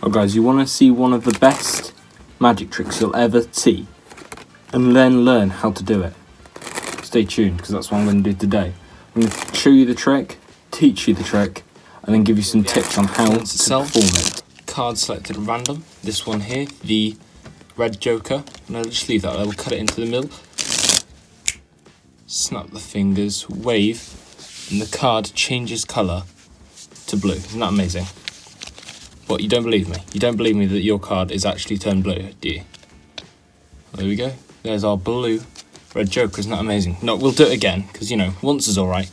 Oh guys, you want to see one of the best magic tricks you'll ever see and then learn how to do it? Stay tuned, because that's what I'm going to do today. I'm going to show you the trick, teach you the trick, and then give you some tips on how to perform it. Card selected at random. This one here, the red joker. And I'll just leave that there. We'll cut it into the middle. Snap the fingers, wave, and the card changes colour to blue. Isn't that amazing? What, you don't believe me? You don't believe me that your card is actually turned blue, do you? Well, there we go. There's our blue red joker. Isn't that amazing? No, we'll do it again, because, you know, once is alright.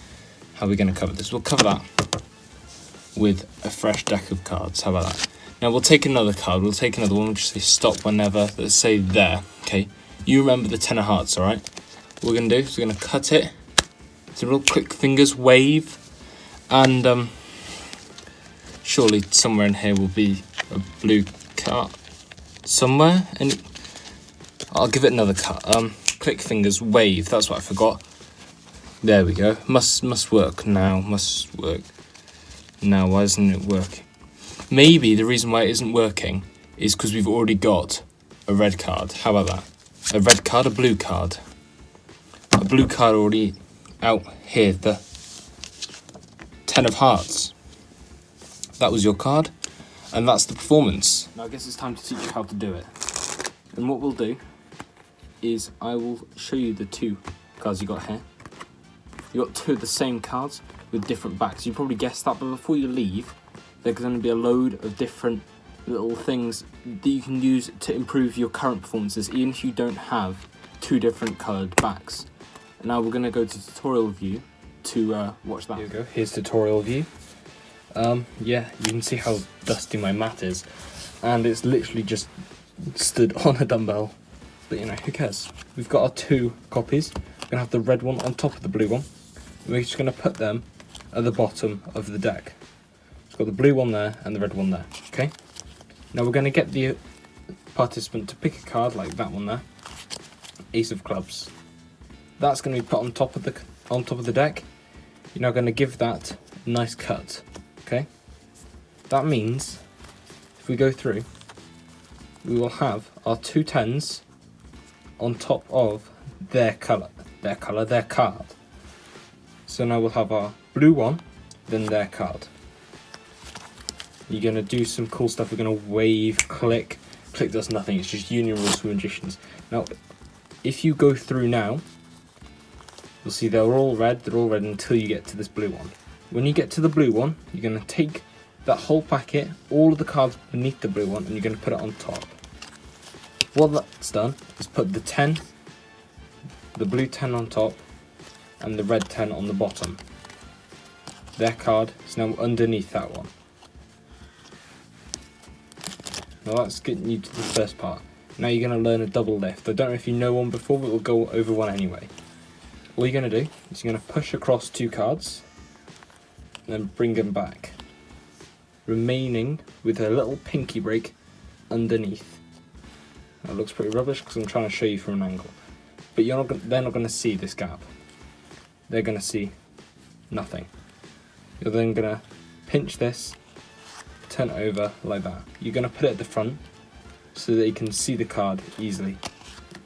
How are we going to cover this? We'll cover that with a fresh deck of cards. How about that? Now, we'll take another card. We'll take another one. We'll just say stop whenever. Let's say there, okay? You remember the 10 of hearts, alright? What we're going to do is we're going to cut it. So real quick fingers, wave, and surely somewhere in here will be a blue card. Somewhere, and I'll give it another cut. Click fingers, wave. That's what I forgot. There we go. Must work now. Must work now. Why isn't it working? Maybe the reason why it isn't working is because we've already got a red card. How about that? A red card, a blue card. A blue card already out here. The 10 of hearts. That was your card, and that's the performance. Now I guess it's time to teach you how to do it. And what we'll do is I will show you the two cards you got here. You got two of the same cards with different backs. You probably guessed that, but before you leave, there's going to be a load of different little things that you can use to improve your current performances, even if you don't have two different coloured backs. And now we're going to go to tutorial view to watch that. Here we go. Here's tutorial view. Yeah, you can see how dusty my mat is, and it's literally just stood on a dumbbell, but you know, who cares? We've got our two copies. We're gonna have the red one on top of the blue one, and we're just gonna put them at the bottom of the deck. It's got the blue one there and the red one there, okay? Now we're gonna get the participant to pick a card like that one there, Ace of Clubs. That's gonna be put on top of the deck. You're now gonna give that a nice cut. Okay, that means if we go through, we will have our two 10s on top of their card. So now we'll have our blue one, then their card. You're going to do some cool stuff. We're going to wave, click. Click does nothing, it's just union rules for magicians. Now, if you go through now, you'll see they're all red until you get to this blue one. When you get to the blue one, you're going to take that whole packet, all of the cards beneath the blue one, and you're going to put it on top. What that's done is put the 10, the blue 10 on top, and the red 10 on the bottom. Their card is now underneath that one. Now that's getting you to the first part. Now you're going to learn a double lift. I don't know if you know one before, but we'll go over one anyway. All you're going to do is you're going to push across two cards, and then bring them back, remaining with a little pinky break underneath. That looks pretty rubbish because I'm trying to show you from an angle, but they're not going to see this gap. They're going to see nothing. You're then going to pinch this, turn it over like that. You're going to put it at the front so that you can see the card easily,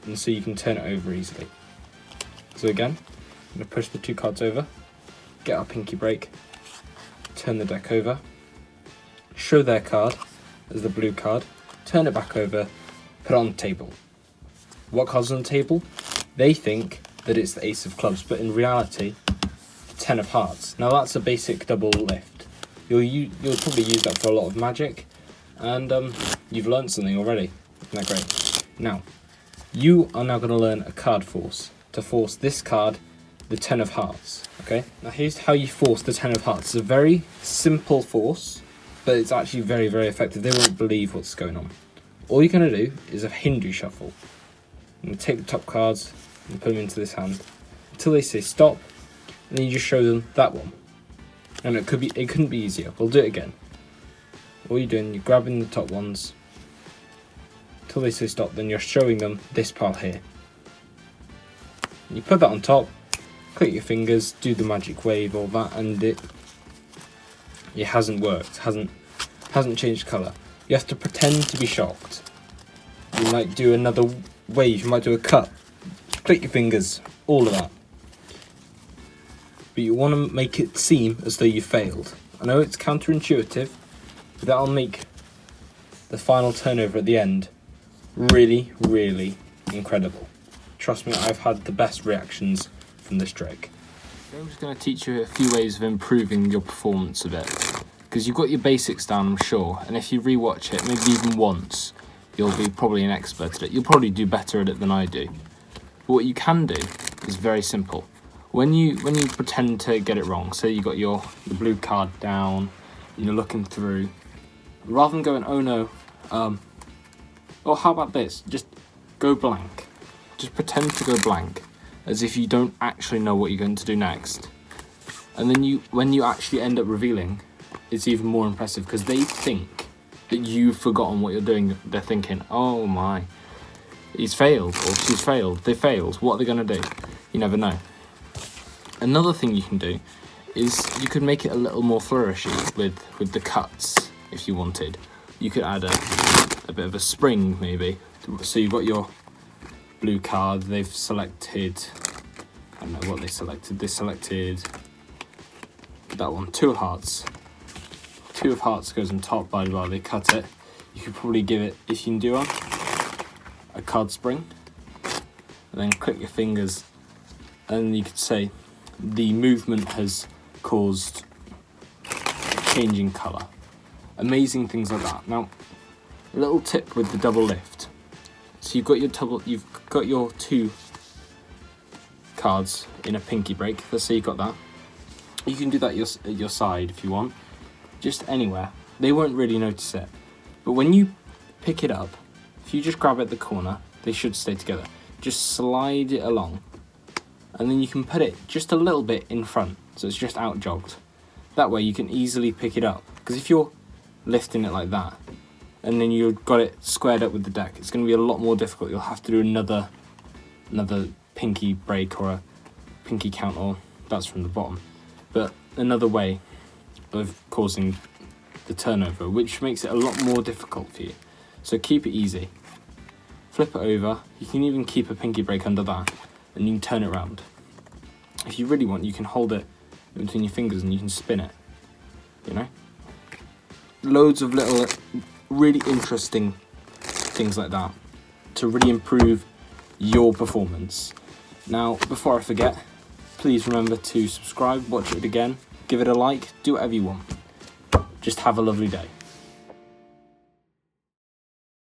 and so you can turn it over easily. So again, I'm going to push the two cards over, get our pinky break, turn the deck over, show their card as the blue card, turn it back over, put it on the table. What card's on the table? They think that it's the Ace of Clubs, but in reality, the 10 of Hearts. Now that's a basic double lift. You'll probably use that for a lot of magic, and you've learned something already. Isn't that great? Now, you are now going to learn a card force, to force this card, the 10 of Hearts. Okay, now here's how you force the 10 of Hearts. It's a very simple force, but it's actually very, very effective. They won't believe what's going on. All you're going to do is a Hindu shuffle. I'm going to take the top cards and put them into this hand until they say stop, and then you just show them that one. And it couldn't be easier. We'll do it again. All you're doing, you're grabbing the top ones until they say stop, then you're showing them this pile here. You put that on top, click your fingers, do the magic wave, all that, and it hasn't worked, hasn't changed colour. You have to pretend to be shocked. You might do another wave, you might do a cut, click your fingers, all of that. But you want to make it seem as though you failed. I know it's counterintuitive, but that'll make the final turnover at the end really, really incredible. Trust me, I've had the best reactions from this trick. I'm just going to teach you a few ways of improving your performance a bit. Because you've got your basics down, I'm sure, and if you rewatch it, maybe even once, you'll be probably an expert at it. You'll probably do better at it than I do. But what you can do is very simple. When you pretend to get it wrong, say you got your blue card down, and you're looking through, rather than going, oh no, or how about this? Just go blank. Just pretend to go blank, as if you don't actually know what you're going to do next. And then when you actually end up revealing, it's even more impressive because they think that you've forgotten what you're doing. They're thinking, oh my, he's failed or she's failed. They failed. What are they going to do? You never know. Another thing you can do is you could make it a little more flourishy with the cuts if you wanted. You could add a bit of a spring maybe. So you've got your blue card. They've selected, I don't know what they selected. They selected that one, 2 of hearts. 2 of hearts goes on top, by the way, they cut it. You could probably give it, if you can do a card spring, and then click your fingers, and you could say the movement has caused changing colour. Amazing things like that. Now, a little tip with the double lift. So you've got your 2 cards in a pinky break. Let's say you've got that. You can do that at your side if you want. Just anywhere. They won't really notice it. But when you pick it up, if you just grab it at the corner, they should stay together. Just slide it along. And then you can put it just a little bit in front, so it's just out jogged. That way you can easily pick it up. Because if you're lifting it like that, and then you've got it squared up with the deck, it's going to be a lot more difficult. You'll have to do another pinky break or a pinky count, or that's from the bottom. But another way of causing the turnover, which makes it a lot more difficult for you. So keep it easy. Flip it over. You can even keep a pinky break under that, and you can turn it around. If you really want, you can hold it between your fingers and you can spin it. You know? Loads of little, really interesting things like that to really improve your performance. Now, before I forget, please remember to subscribe, watch it again, give it a like, do whatever you want. Just have a lovely day.